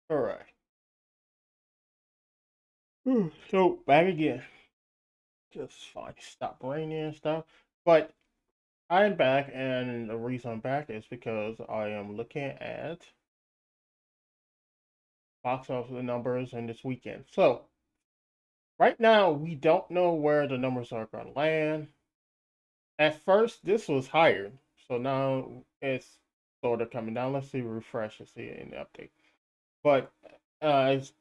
All right. So back again. Just fine. Stop raining and stuff. But I am back, and the reason I'm back is because I am looking at box office numbers in this weekend. So right now we don't know where the numbers are going to land. At first, this was higher, so now it's sort of coming down. Let's see, refresh and see in the update. But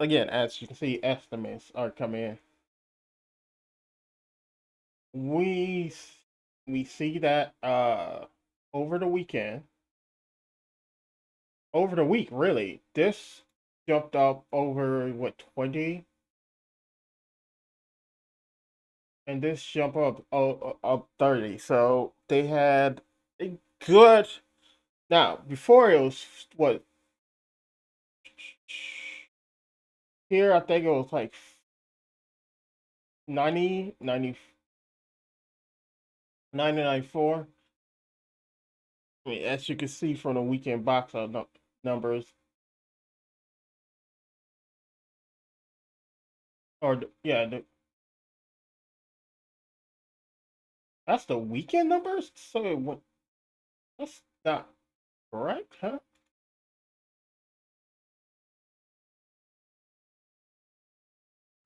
again, as you can see, estimates are coming in. we we see that over the weekend, over the week, really, this jumped up over what 20, and this jump up 30. So they had a good. Now before it was what here, I think it was like 90, 90, 94. I mean, as you can see from the weekend box out numbers, or yeah, that's the weekend numbers. So that's not correct, huh?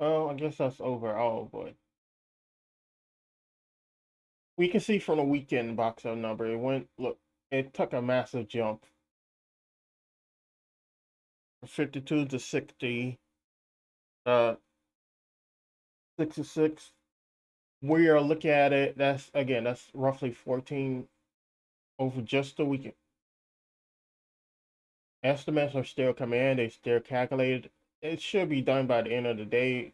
Oh, I guess that's overall, but we can see from the weekend box out number, it went, look, it took a massive jump from 52 to 60, 66. We are looking at it, that's again, that's roughly 14 over just the weekend. Estimates are still coming in, they still calculated. It should be done by the end of the day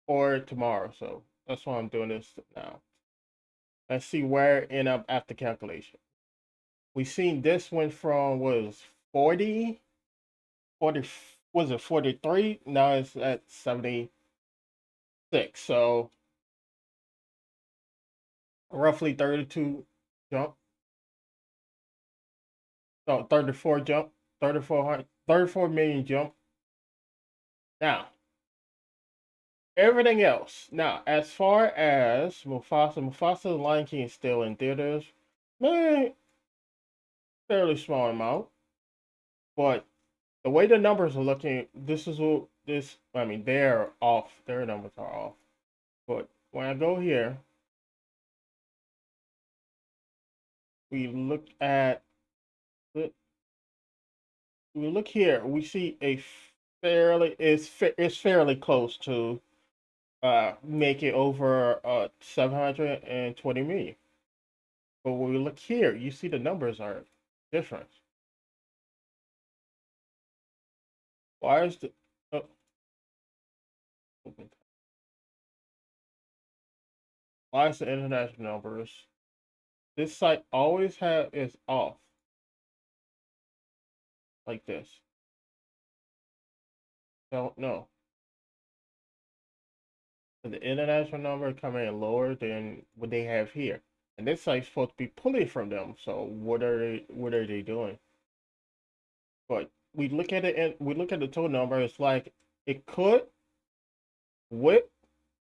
or tomorrow, so that's why I'm doing this now. Let's see where it end up after calculation. We seen this went from was 40, 40, was it 43? Now it's at 76. So roughly 32 jump. No, 34 jump. 34 million jump. Now, everything else. Now, as far as Mufasa the Lion King is still in theaters. Man, fairly small amount. But the way the numbers are looking, this is what this, I mean, they're off. Their numbers are off. But when I go here, we look at we look here, we see a fairly it's fairly close to make it over 720 million. But when we look here, you see the numbers are different. Why is the oh, why is the international numbers? This site always have is off like this. Don't know. The international number coming in lower than what they have here. And this site's supposed to be pulling from them. So what are they doing? But we look at it and we look at the total number, it's like it could with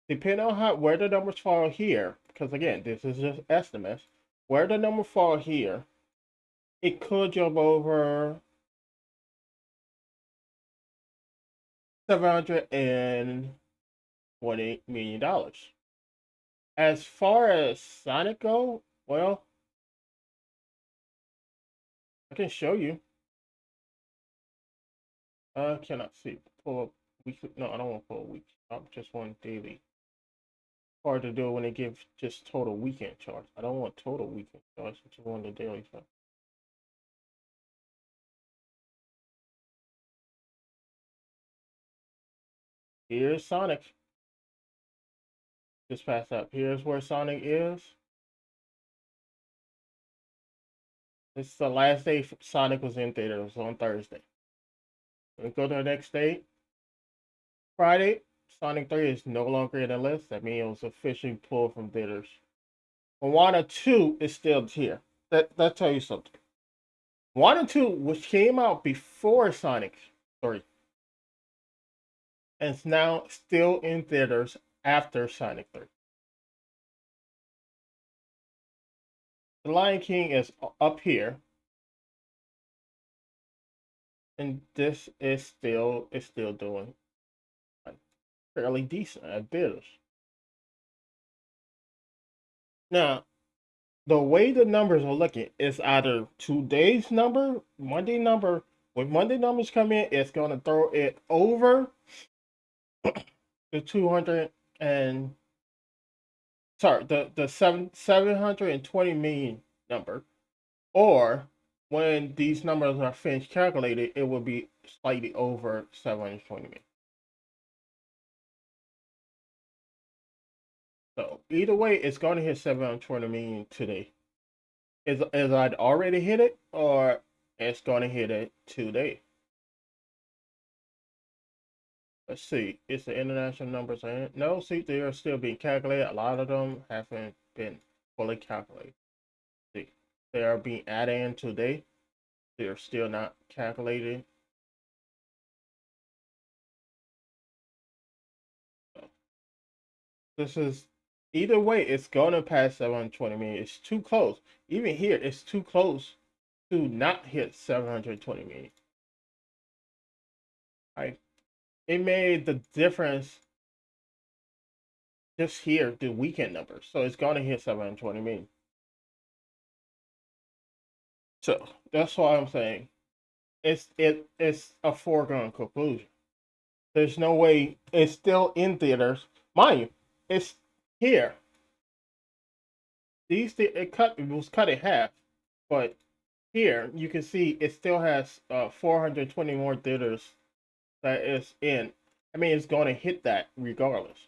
depending on how where the numbers fall here, because again, this is just estimates, where the number fall here, it could jump over $728 million. As far as Sonic go, well, I can show you. I cannot see. Pull up weekly. No, I don't want to pull a week. I just want daily. Hard to do when they give just total weekend charts. I don't want total weekend charts. I just want the daily chart. Here's Sonic. Just pass up. Here's where Sonic is. This is the last day Sonic was in theater. It was on Thursday. We go to the next day. Friday, Sonic 3 is no longer in the list. That means it was officially pulled from theaters. Moana 2 is still here. That tell you something. 1 and 2, which came out before Sonic. 3. And it's now still in theaters after Sonic 3. The Lion King is up here, and this is still doing like, fairly decent at theaters. Now, the way the numbers are looking is either today's number, Monday number. When Monday numbers come in, it's gonna throw it over the 200 and sorry, the 720 million number, or when these numbers are finished calculated, it will be slightly over 720 million. So either way, it's going to hit 720 million today. Is I'd already hit it, or it's going to hit it today. Let's see. Is the international numbers in? No, see, they are still being calculated. A lot of them haven't been fully calculated. See, they are being added in today. They are still not calculated. So this is either way, it's gonna pass 720 million. It's too close. Even here, it's too close to not hit 720 million. Right? It made the difference just here, the weekend numbers. So it's gonna hit 720 million. So that's why I'm saying it's a foregone conclusion. There's no way it's still in theaters. Mind you, it's here. It was cut in half, but here you can see it still has 420 more theaters that is in. I mean, it's going to hit that regardless.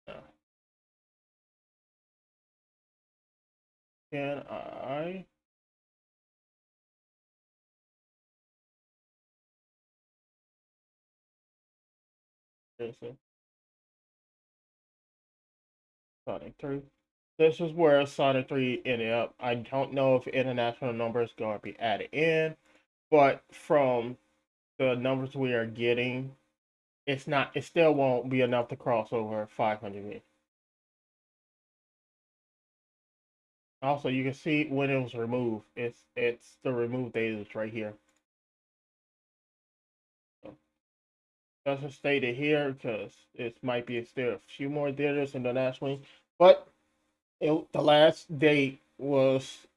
Uh, can I? This is Sonic 3. This is where Sonic 3 ended up. I don't know if international numbers going to be added in, but from the numbers we are getting, it's not. It still won't be enough to cross over 500 million. Also, you can see when it was removed. It's the remove date is right here. So, doesn't state it here because it might be still a few more theaters internationally, but the last date was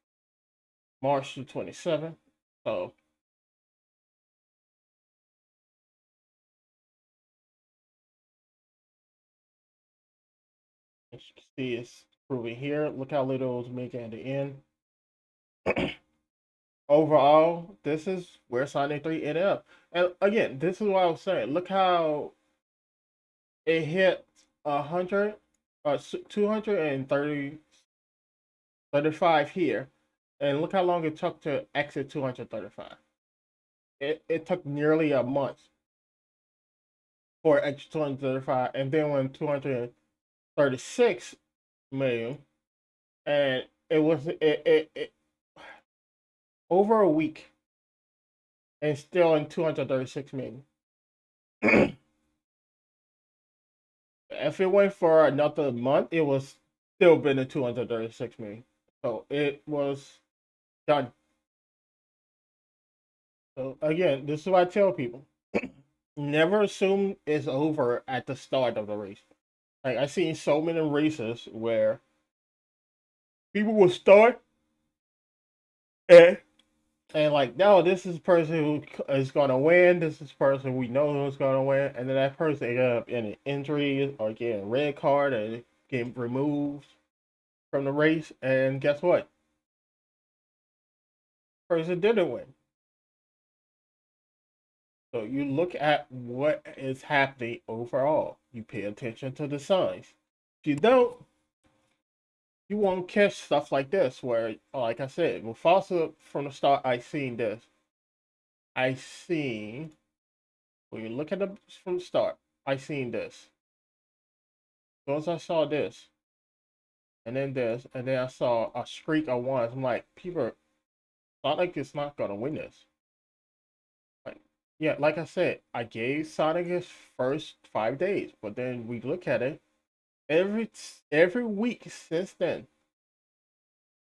March the 27th. So as you can see, it's proving here. Look how little it was making at the end. Overall, this is where Sonic 3 ended up. And again, this is what I was saying. Look how it hit 100, 230 35 here, and look how long it took to exit 235. It took nearly a month for exit 235, and then when 236 million, and it over a week, and still in 236 million. If it went for another month, it was still been in 236 million. So it was done. So again, this is what I tell people: never assume it's over at the start of the race. Like I've seen so many races where people will start and like, no, this is the person who is gonna win. This is the person we know who's gonna win, and then that person end up in an injury or getting a red card and getting removed from the race. And guess what? Person didn't win. So you look at what is happening overall. You pay attention to the signs. If you don't, you won't catch stuff like this. Where, like I said, Mufasa from the start, I seen this. I seen when you look at it from the start. I seen this. As soon as I saw this, and then this, and then I saw a streak of ones. I'm like, people, Sonic is not gonna win this. Like, yeah, like I said, I gave Sonic his first 5 days, but then we look at it every every week since then.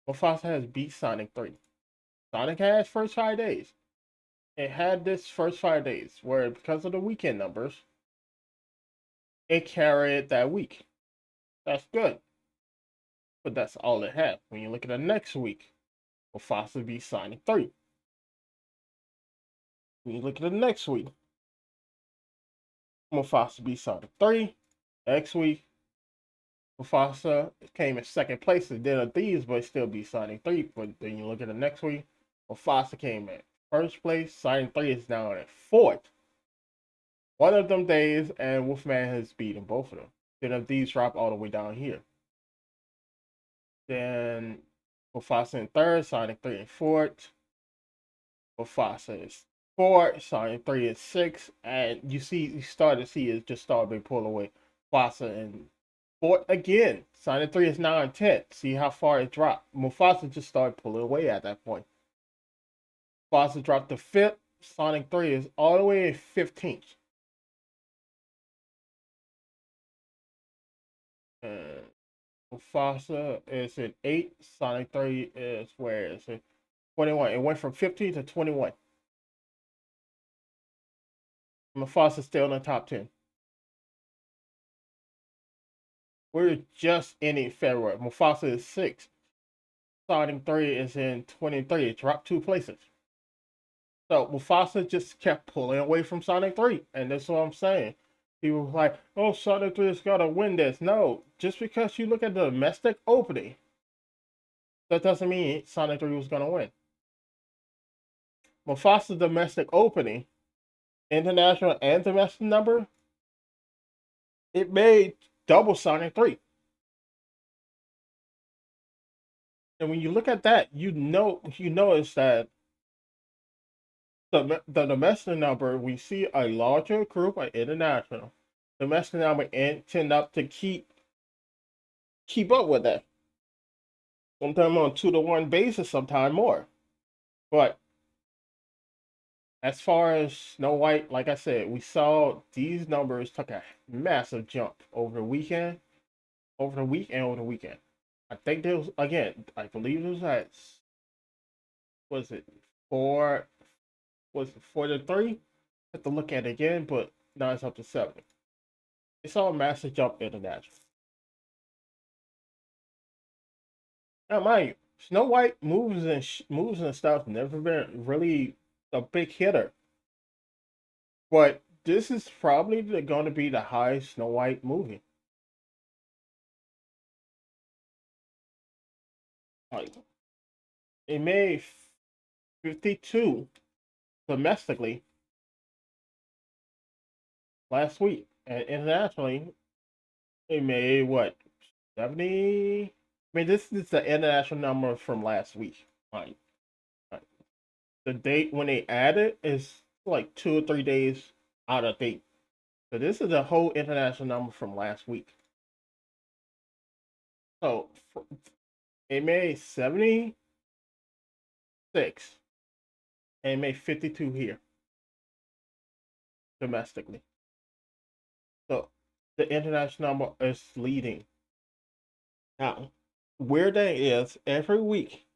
Mufasa has beat Sonic 3. Sonic has first 5 days. It had this first 5 days where because of the weekend numbers, it carried that week. That's good, but that's all it had. When you look at the next week, Mufasa beat Sonic 3. When you look at the next week, Mufasa beat Sonic 3. Next week, Mufasa came in second place and did a thieves, but still beat Sonic 3. But then you look at the next week, Mufasa came in first place. Sonic 3 is now in fourth. One of them days, and Wolfman has beaten both of them. Then the thieves drop all the way down here. Then Mufasa in third, Sonic 3 in fourth. Mufasa is fourth, Sonic 3 is sixth. And you start to see it just start being pulled away. Mufasa in fourth again. Sonic 3 is now in 10th. See how far it dropped. Mufasa just started pulling away at that point. Mufasa dropped to 5th. Sonic 3 is all the way in 15th. And Mufasa is in 8th. Sonic 3 is where is it? 21. It went from 15 to 21. Mufasa still in the top 10. We're just in February. Mufasa is 6th. Sonic 3 is in 23. It dropped 2 places. So Mufasa just kept pulling away from Sonic 3. And that's what I'm saying. People were like, oh, Sonic 3 has got to win this. No, just because you look at the domestic opening, that doesn't mean Sonic 3 was going to win. Mufasa's domestic opening, international and domestic number, it made double Sonic 3. And when you look at that, you notice that the domestic number, we see a larger group of international. Domestic number and tend up to keep up with that. Sometimes on 2-to-1 basis, sometimes more. But as far as Snow White, like I said, we saw these numbers took a massive jump over the weekend, over the weekend. I think there was again, I believe it was at was it four was it 4-3? I have to look at it again, but now it's up to 7. It's all a massive jump international. Now, mind you, Snow White moves and stuff never been really a big hitter, but this is probably going to be the highest Snow White movie. Like it made 52 domestically last week, and internationally it made what 70. I mean, this is the international number from last week. Like, like the date when they added is like 2 or 3 days out of date. So this is a whole international number from last week. So it made 76 and it made 52 here domestically. So the international number is leading. Now, weird thing is every week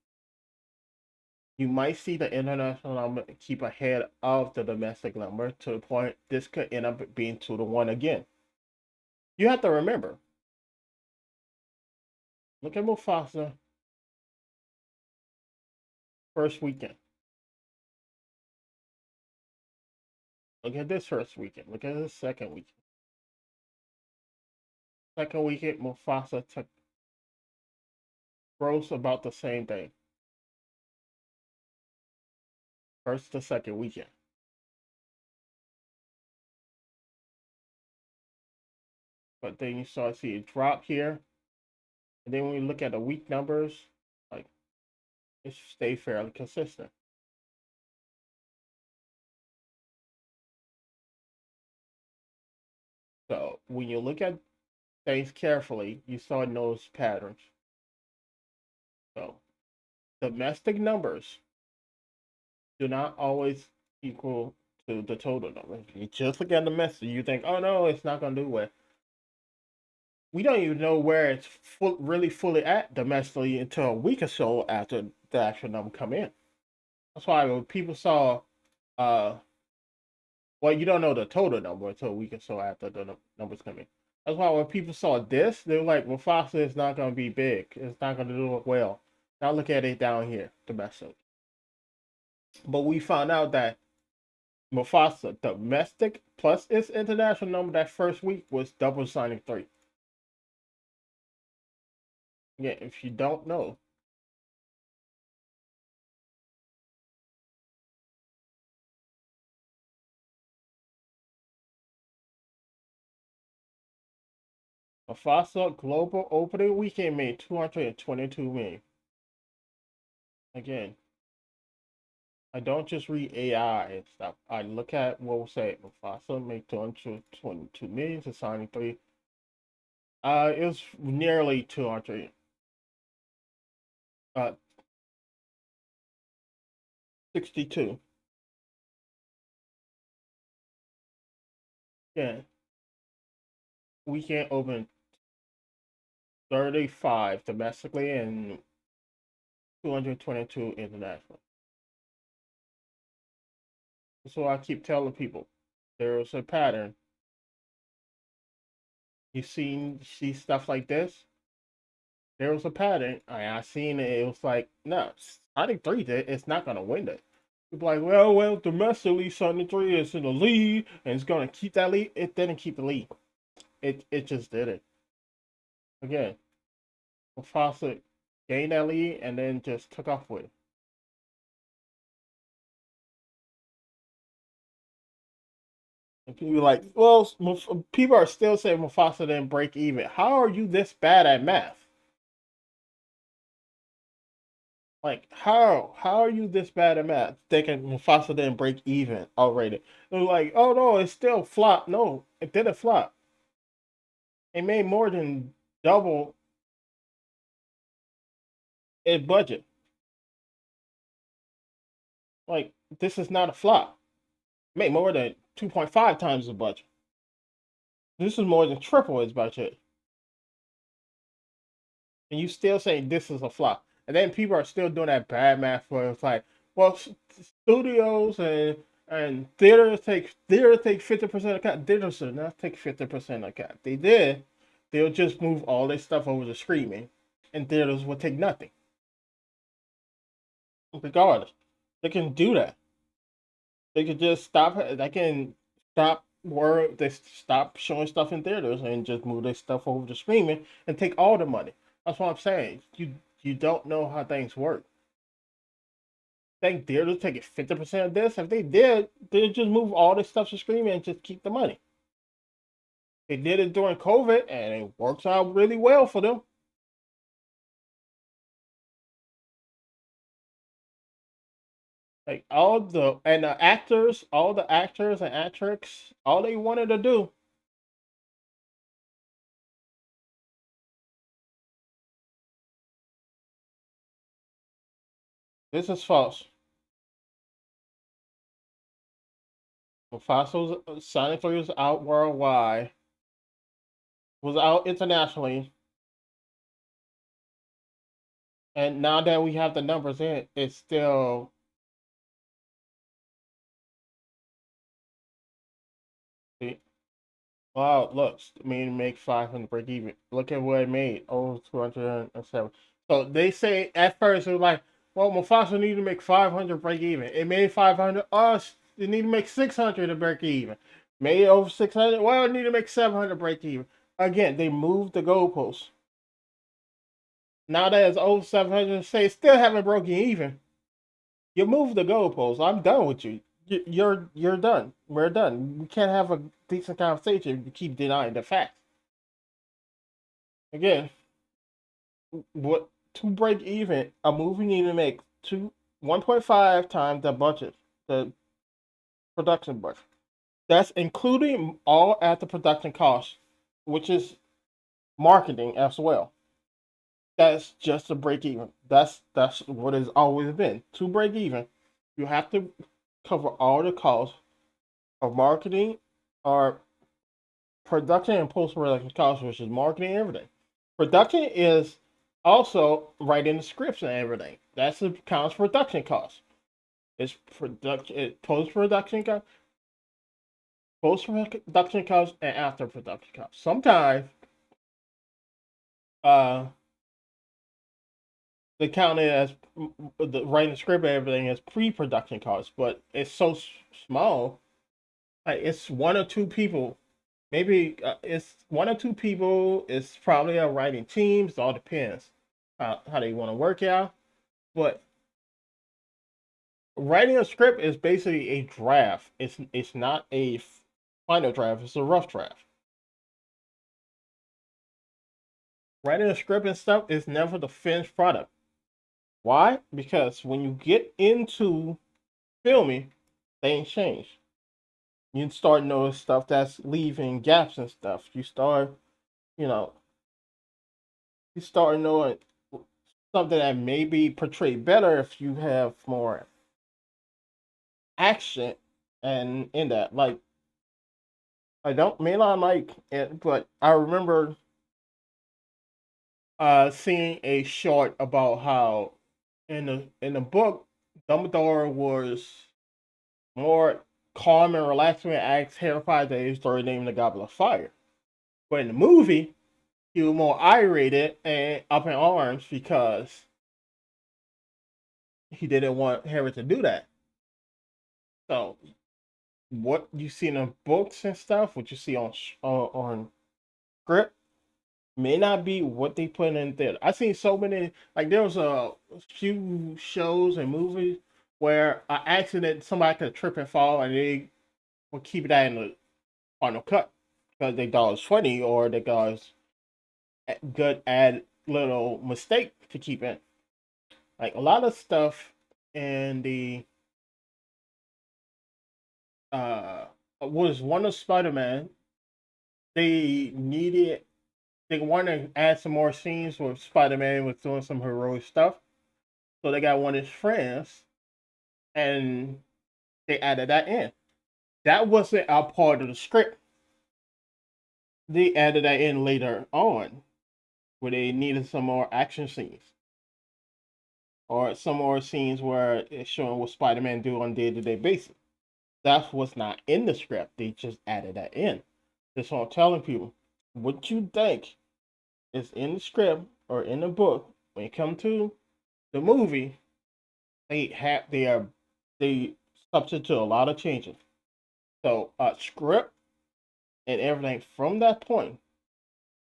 you might see the international number keep ahead of the domestic number to the point this could end up being 2-to-1 again. You have to remember, look at Mufasa first weekend. Look at this first weekend. Look at this second weekend. Second weekend, Mufasa took gross about the same thing. First to second weekend. But then you start to see it drop here. And then when you look at the week numbers, like it stay fairly consistent. So when you look at things carefully, you start to notice patterns. So domestic numbers do not always equal to the total number. You just look at the message, you think, oh no, it's not gonna do well. We don't even know where it's really fully at domestically until a week or so after the actual number come in. That's why when people saw, uh, well, you don't know the total number until a week or so after the numbers come in. That's why when people saw this, they were like, Mufasa is not going to be big. It's not going to do it well. Now look at it down here, domestic. But we found out that Mufasa domestic plus its international number that first week was double signing three. Yeah, if you don't know, Mufasa global opening weekend made 222 million. Again, I don't just read AI and stuff. I look at what will say Mufasa made 222 million to signing three. It was nearly 200. 62. Yeah, weekend open 35 domestically and 222 internationally. So I keep telling people there's a pattern. See stuff like this. There was a pattern. I seen it. It was like, no, Sonic 3 it's not gonna win it. People like, well, domestically Sonic 3 is in the lead and it's gonna keep that lead. It didn't keep the lead. It just did it. Again, Mufasa gained that lead and then just took off with it. And people are like, well, people are still saying Mufasa didn't break even. How are you this bad at math? Like, how are you this bad at math? Thinking Mufasa didn't break even already. They're like, oh no, it's still flop. No, it didn't flop. It made more than double its budget. Like, this is not a flop. It made more than 2.5 times the budget. This is more than triple its budget. And you still say this is a flop. And then people are still doing that bad math where it's like, well, studios and theaters take 50% of cut. Theaters should not take 50% of cut. They did, they'll just move all their stuff over to streaming, and theaters will take nothing. Regardless, they can do that. They could just stop. They can stop where they stop showing stuff in theaters and just move their stuff over to streaming and take all the money. That's what I'm saying. You don't know how things work. Think theaters taking 50% of this? If they did, they'd just move all this stuff to streaming and just keep the money. They did it during COVID and it works out really well for them. Like all the actors and actresses, all they wanted to do. This is false. Mufasa's Sonic 3 was out worldwide, was out internationally, and now that we have the numbers in, it's still. Wow, look, I mean, make 500 break even. Look at what it made. Oh, 207. So they say at first it was like, well, Mufasa need to make 500 break even. It made 500. Oh, it need to make 600 to break even. Made over 600. Well, it need to make 700 break even. Again, they moved the goalposts. Now that it's over 700, say still haven't broken even. You moved the goalposts. I'm done with you. You're done. We're done. We can't have a decent conversation if you keep denying the facts. Again, what to break even, a movie need to make 1.5 times the budget, the production budget. That's including all at the production cost, which is marketing as well. That's just a break even. That's what it's always been. To break even, you have to cover all the costs of marketing or production and post production costs, which is marketing and everything. Production is also writing the scripts and everything. That's the counts production costs. It's production, post production costs, post production costs, and after production costs. Sometimes uh they count it as the writing the script and everything as pre-production costs, but it's so small. Like it's one or two people. Maybe it's one or two people. It's probably a writing teams. It all depends how they want to work out. But writing a script is basically a draft. It's not a final draft. It's a rough draft. Writing a script and stuff is never the finished product. Why? Because when you get into filming, things change. You start knowing stuff that's leaving gaps and stuff. You know, you start knowing something that may be portrayed better if you have more action and in that. Like I don't may not like it, but I remember seeing a short about how in the book Dumbledore was more calm and relaxed when acts terrified that he started naming the Goblet of Fire. But in the movie, he was more irate and up in arms because he didn't want Harry to do that. So what you see in the books and stuff, what you see on script, may not be what they put in there. I seen so many like there was a few shows and movies where an accident somebody could trip and fall and they would keep that in the final cut because they thought it was funny or they thought it was good add little mistake to keep in. Like a lot of stuff in the uh was one of Spider-Man. They needed they wanted to add some more scenes where Spider-Man was doing some heroic stuff. So they got one of his friends and they added that in. That wasn't a part of the script. They added that in later on where they needed some more action scenes or some more scenes where it's showing what Spider-Man do on a day-to-day basis. That was not in the script. They just added that in. That's what I'm telling people. What you think is in the script or in the book, when it comes to the movie, they substitute a lot of changes. So script and everything from that point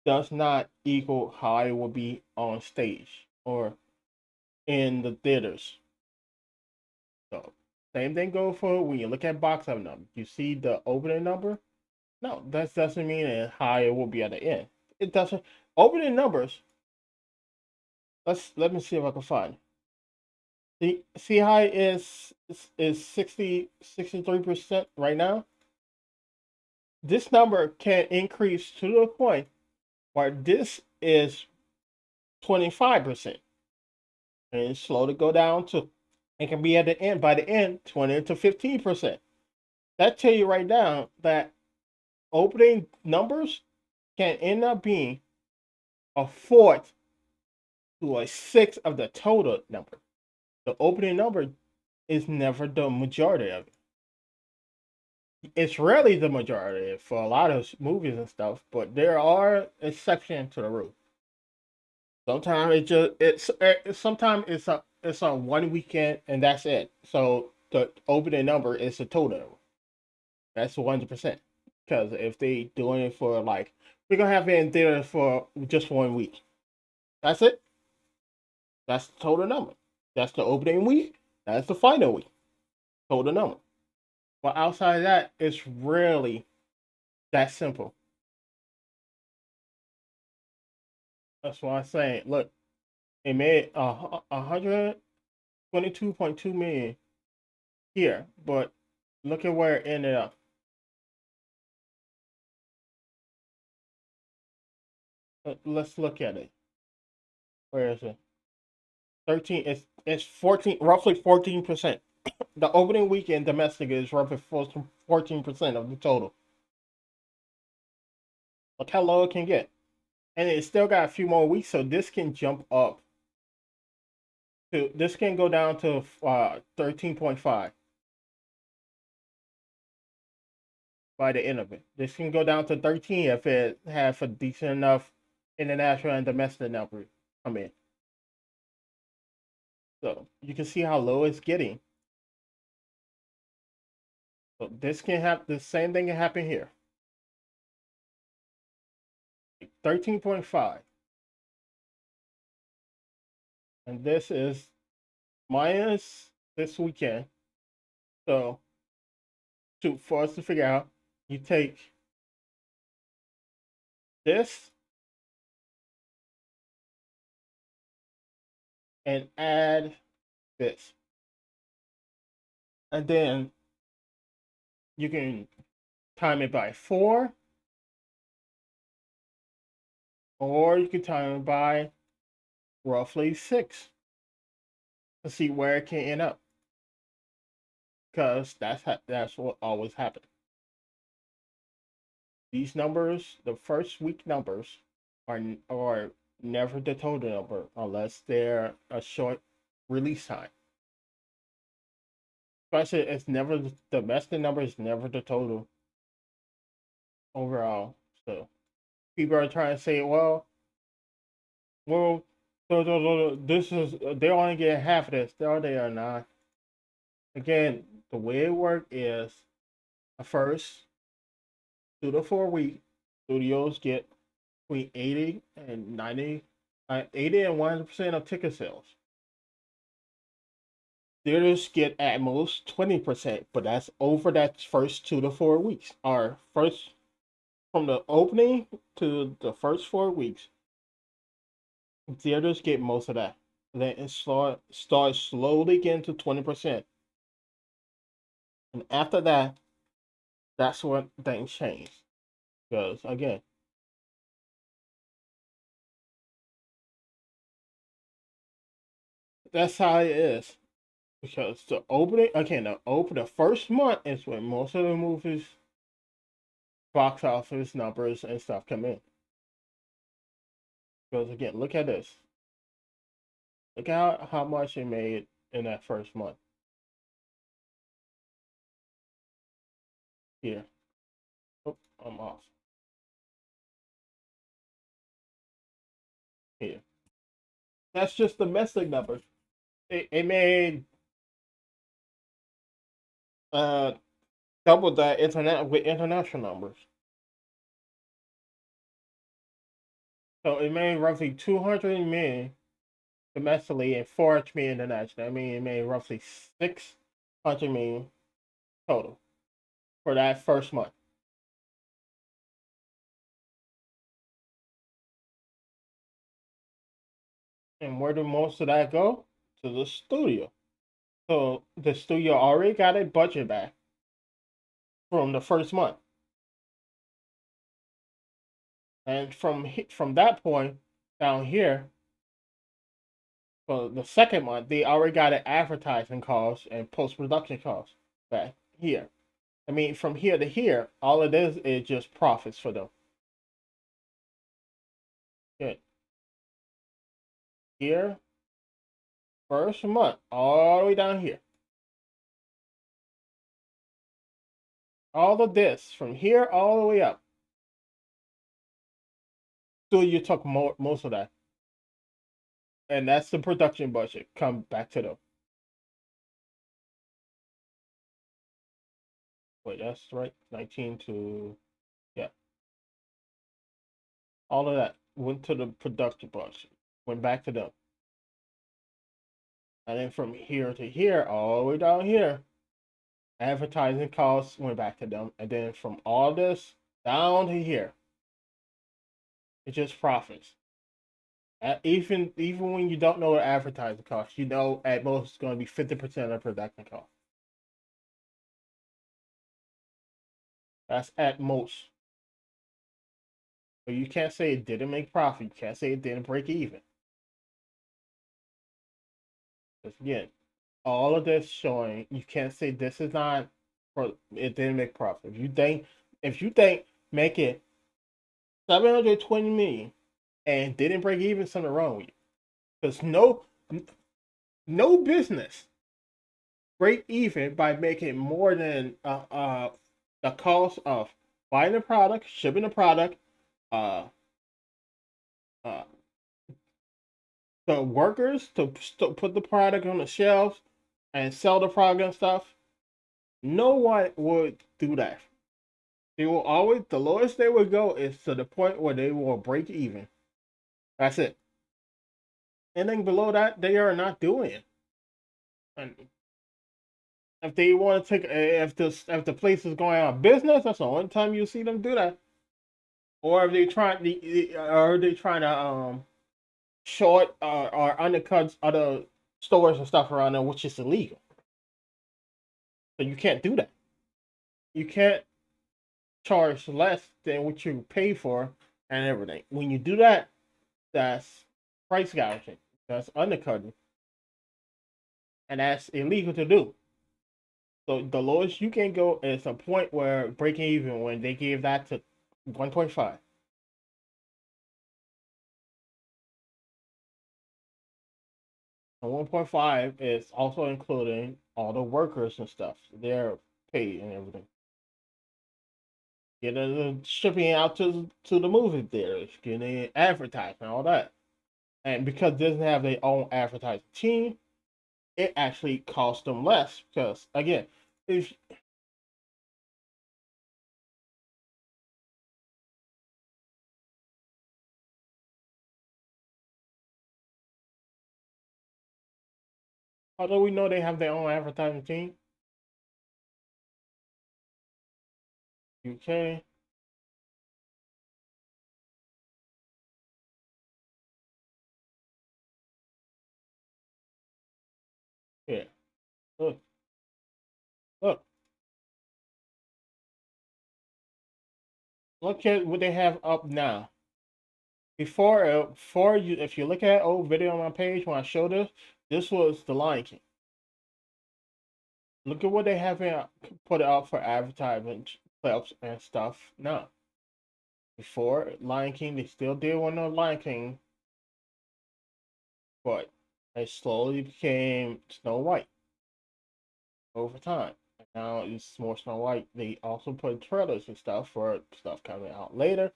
does not equal how it will be on stage or in the theaters. So same thing go for when you look at box office number. You see the opening number. No, that doesn't mean how it will be at the end. It doesn't. Opening numbers. Let me see if I can find. See how it is 63% right now. This number can increase to the point where this is 25%, and it's slow to go down to. It can be at the end by the end 20 to 15%. That tell you right now that opening numbers can end up being a fourth to a sixth of the total number. The opening number is never the majority of it. It's rarely the majority for a lot of movies and stuff, but there are exceptions to the rule. Sometimes sometimes it's a 1 weekend and that's it. So the opening number is the total. That's 100%. Because if they doing it for like we're gonna have it in theater for just 1 week. That's it. That's the total number. That's the opening week. That's the final week. Total number. But outside of that, it's really that simple. That's why I'm saying, look, it made 122.2 million here, but look at where it ended up. Let's look at it. Where is it? 13. It's 14, roughly 14%. The opening weekend domestic is roughly 14% of the total. Look how low it can get. And it's still got a few more weeks, so this can jump up to, this can go down to 13.5 by the end of it. This can go down to 13 if it has a decent enough international and domestic number come in. So you can see how low it's getting. So this can happen. The same thing can happen here. 13.5, and this is minus this weekend. So for us to figure out, you take this and add this, and then you can time it by 4, or you can time it by roughly 6 to see where it can end up, because that's what always happens. These numbers, the first week numbers, are never the total number unless they're a short release time. Especially, it's never the domestic number is never the total overall. So people are trying to say, well, so this is, they're only getting half of this. They are not. Again, the way it works is, first 2 to 4 week studios get between 80 and 90, 80 and 100% of ticket sales. Theaters get at most 20%, but that's over that first 2 to 4 weeks. Or first, from the opening to the first 4 weeks, theaters get most of that. Then it starts slowly getting to 20%. And after that, that's when things change. Because again, that's how it is. Because the opening, again, the first month is when most of the movies, box office numbers and stuff come in. Because again, look at this. Look at how much it made in that first month. Here. Oh, I'm off. Here. That's just domestic numbers. It made uh double that internet with international numbers. So it made roughly 200 million domestically and 400 million international. I mean, it made roughly 600 million total for that first month. And where did most of that go? To the studio. So the studio already got a budget back from the first month, and from that point down here, for the second month, they already got an advertising cost and post production cost back here. I mean, from here to here, all it is just profits for them. Good. Here, first month, all the way down here. All of this from here all the way up. So you took most of that, and that's the production budget. Come back to them. Wait, that's right. 19 to, yeah. All of that went to the production budget. Went back to them. And then from here to here, all the way down here, advertising costs went back to them. And then from all this down to here, it's just profits. Even when you don't know what advertising costs, you know at most it's going to be 50% of production cost. That's at most. But you can't say it didn't make profit. You can't say it didn't break even. 'Cause again, all of this showing you can't say this is not it didn't make profit. If you think make it 720 million and didn't break even, something wrong with you. Because no business break even by making more than the cost of buying the product, shipping the product, uh, uh, the workers to put the product on the shelves and sell the product and stuff. No one would do that. They will always the lowest they would go is to the point where they will break even. That's it. Anything below that, they are not doing it. And if they want to take, if the place is going out of business, that's the only time you see them do that. Or if they trying to short or undercut other stores and stuff around there, which is illegal. So you can't do that. You can't charge less than what you pay for and everything. When you do that, that's price gouging. That's undercutting, and that's illegal to do. So the lowest you can go is a point where breaking even when they gave that to 1.5. And 1.5 is also including all the workers and stuff, their pay and everything. Getting the shipping out to the movie theaters, getting advertising, all that. And because Disney have their own advertising team, it actually costs them less. Because again, if although we know they have their own advertising team, UK, yeah. Look, look, look at what they have up now. Before you, if you look at old video on my page when I showed this was the Lion King. Look at what they have put out for advertisement clips and stuff now. Before Lion King, they still did one of Lion King, but it slowly became Snow White over time. And now it's more Snow White. They also put trailers and stuff for stuff coming out later.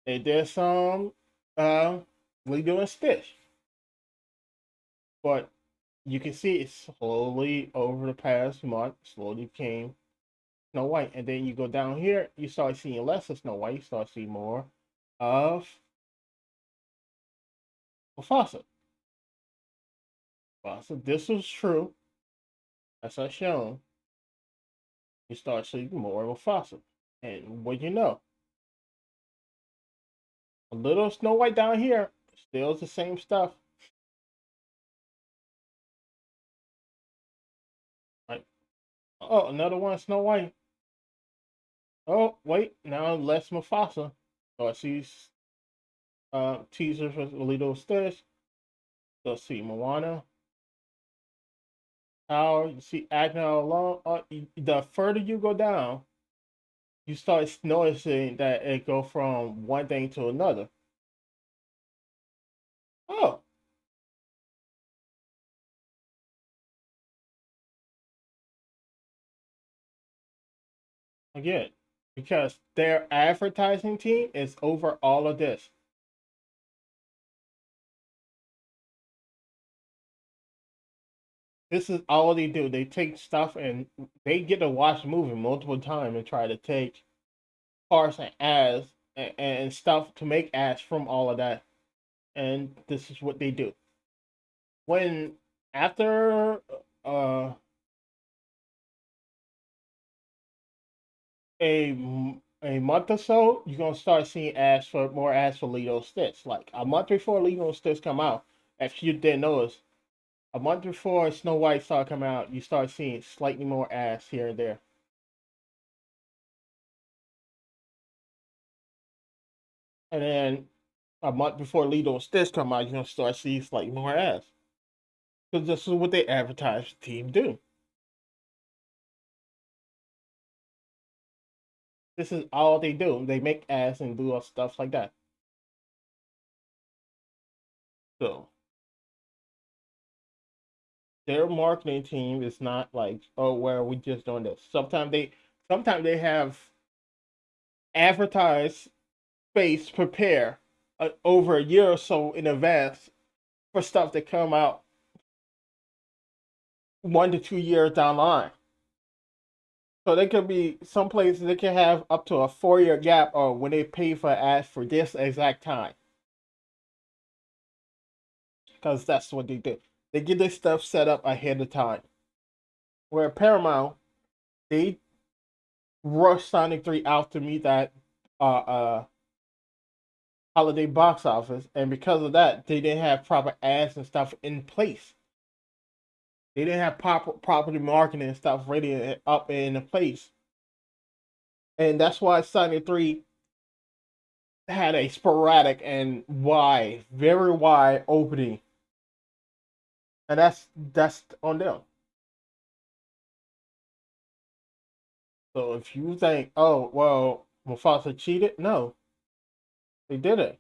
They did some uh Lilo and Stitch, but you can see it slowly over the past month slowly became Snow White, and then you go down here, you start seeing less of Snow White. You start seeing more of Mufasa. Mufasa. This was true, as I shown. You start seeing more of Mufasa, and what you know, a little Snow White down here still is the same stuff. Like, oh, another one Snow White. Oh, wait, now less Mufasa. So I see teasers for Little Stitch. So I see Moana. How you see acting all along. The further you go down, you start noticing that it go from one thing to another. Oh, again, because their advertising team is over all of this. This is all they do. They take stuff and they get to watch the movie multiple times and try to take parts and ads and stuff to make ads from all of that. And this is what they do. When after uh a month or so, you're gonna start seeing ads for more ads for Lilo Stitch. Like a month before Lilo Stitch come out, if you didn't notice, a month before Snow White started coming out, you start seeing slightly more ads here and there. And then a month before Lilo Stitch come out, you're gonna start seeing slightly more ads. because this is what they advertise the team do. This is all they do. They make ads and do all stuff like that. So their marketing team is not like, oh, well, we just doing this. Sometimes they have advertised space prepare over a year or so in advance for stuff that come out 1 to 2 years down the line. So they could be some places they can have up to a 4 year gap or when they pay for ads for this exact time. Because that's what they do. They get this stuff set up ahead of time. Where Paramount, they rushed Sonic 3 out to meet that holiday box office, and because of that, they didn't have proper ads and stuff in place. They didn't have proper property marketing and stuff ready up in place, and that's why Sonic 3 had a sporadic and very wide opening, and that's on them. So if you think, oh well, Mufasa cheated, no, they didn't.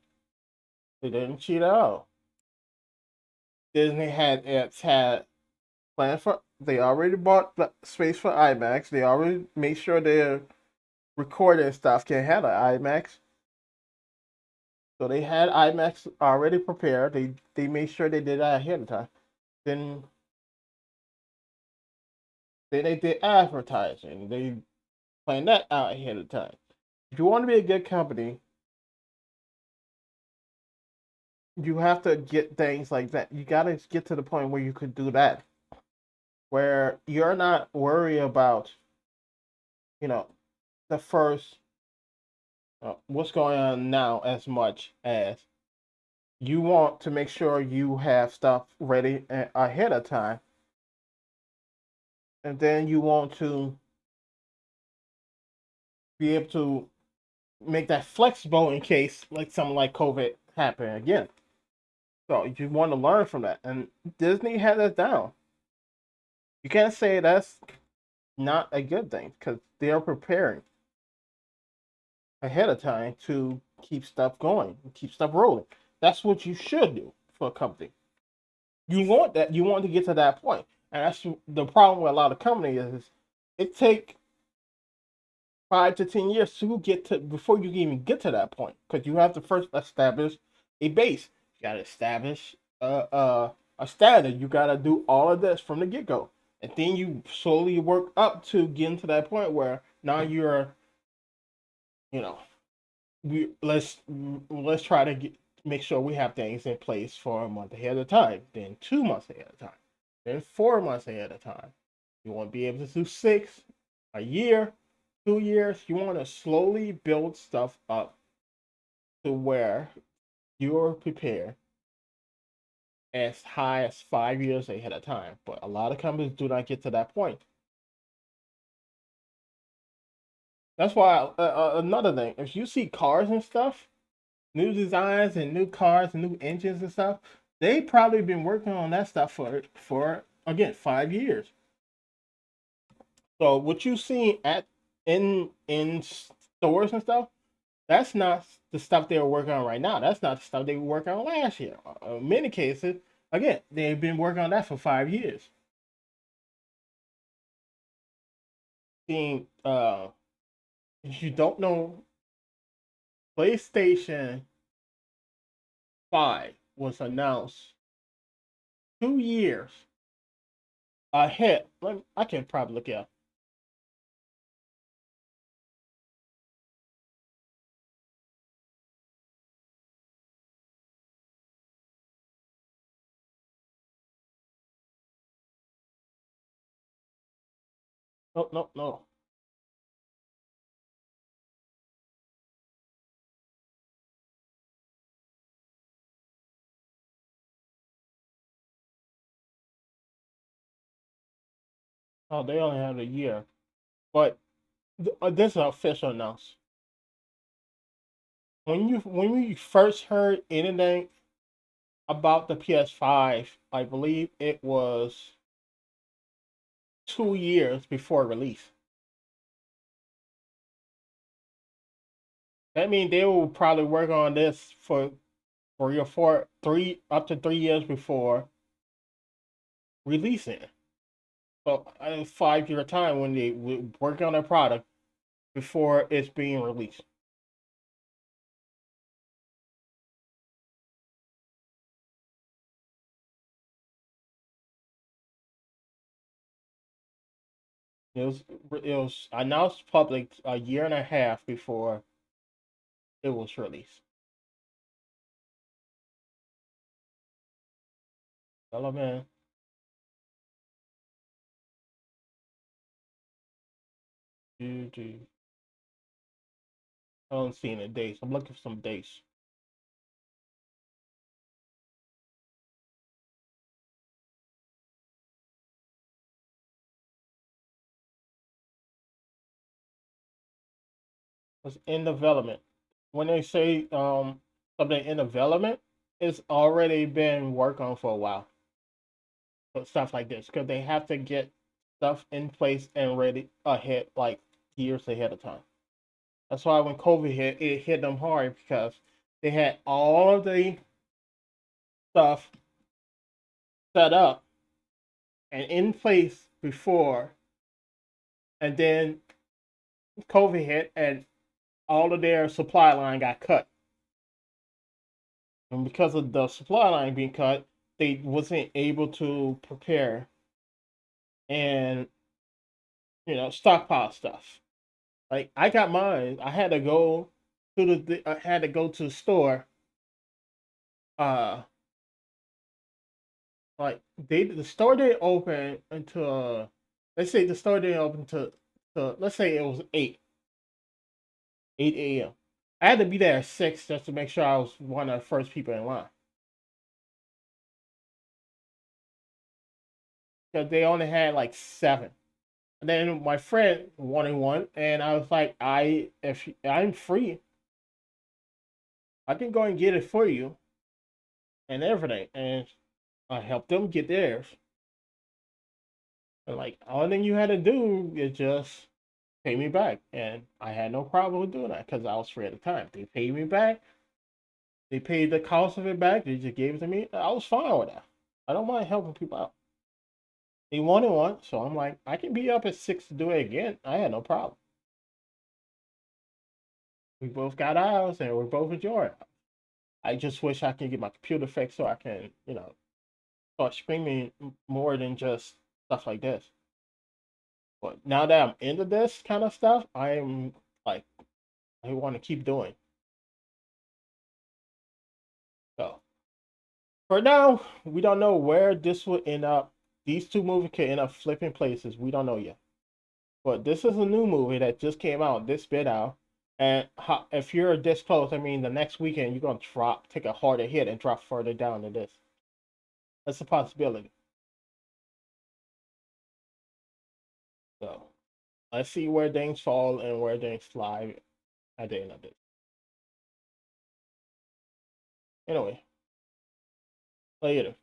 They didn't cheat at all. Disney had planned for. They already bought the space for IMAX. They already made sure their recording stuff can handle IMAX. So they had IMAX already prepared. They made sure they did that ahead of time. Then then they did advertising. They planned that out ahead of time. If you want to be a good company, you have to get things like that. You gotta get to the point where you could do that, where you're not worried about, you know, the first what's going on now as much as you want to make sure you have stuff ready ahead of time, and then you want to be able to make that flexible in case like something like COVID happen again. So you want to learn from that, and Disney had that down. You can't say that's not a good thing because they're preparing ahead of time to keep stuff going, keep stuff rolling. That's what you should do for a company. You want that. You want to get to that point, and that's the problem with a lot of companies is it take 5 to 10 years to get to before you can even get to that point because you have to first establish a base. You got to establish a standard. You got to do all of this from the get go, and then you slowly work up to getting to that point where now you're, you know, we let's try to make sure we have things in place for a month ahead of time, then 2 months ahead of time, then 4 months ahead of time. You want to be able to do six, a year, 2 years. You want to slowly build stuff up to where you're prepared as high as 5 years ahead of time. But a lot of companies do not get to that point. That's why another thing, if you see cars and stuff, new designs and new cars and new engines and stuff, they probably been working on that stuff for again 5 years. So what you see at in stores and stuff, that's not the stuff they were working on right now. That's not the stuff they were working on last year. In many cases, again, they've been working on that for 5 years. Seeing, if you don't know, PlayStation 5 was announced 2 years ahead. I can probably look it up. No, no, no. Oh, they only had a year. But this is official announcement. When you first heard anything about the PS5, I believe it was 2 years before release. That means they will probably work on this for 3 up to 3 years before releasing it. So a 5 year time when they work on a product before it's being released. It was announced public a year and a half before it was released. Hello, man. GG. I don't see any dates. I'm looking for some dates. It's in development. When they say something in development, it's already been worked on for a while. But stuff like this, because they have to get stuff in place and ready ahead, like years ahead of time. That's why when COVID hit, it hit them hard because they had all of the stuff set up and in place before, and then COVID hit and all of their supply line got cut. And because of the supply line being cut, they wasn't able to prepare and stockpile stuff. Like I got mine. I had to go I had to go to the store. Uh, like the store didn't open until let's say the store didn't open to let's say it was 8 a.m. I had to be there at 6 just to make sure I was one of the first people in line because they only had like 7. And then my friend wanted one, and I was like, if I'm free, I can go and get it for you and everything, and I helped them get theirs. And like all thing you had to do is just pay me back, and I had no problem with doing that because I was free at the time. They paid me back. They paid the cost of it back. They just gave it to me. I was fine with that. I don't mind helping people out. They wanted one, so I'm like, I can be up at 6 to do it again. I had no problem. We both got ours, and we're both enjoying it. I just wish I can get my computer fixed so I can, start streaming more than just stuff like this. But now that I'm into this kind of stuff, I'm like, I want to keep doing. So for now, we don't know where this will end up. These two movies could end up flipping places. We don't know yet. But this is a new movie that just came out, this bit out. And if you're this close, I mean, the next weekend you're gonna take a harder hit and drop further down than this. That's a possibility. So let's see where things fall and where things slide at the end of it. Anyway, later.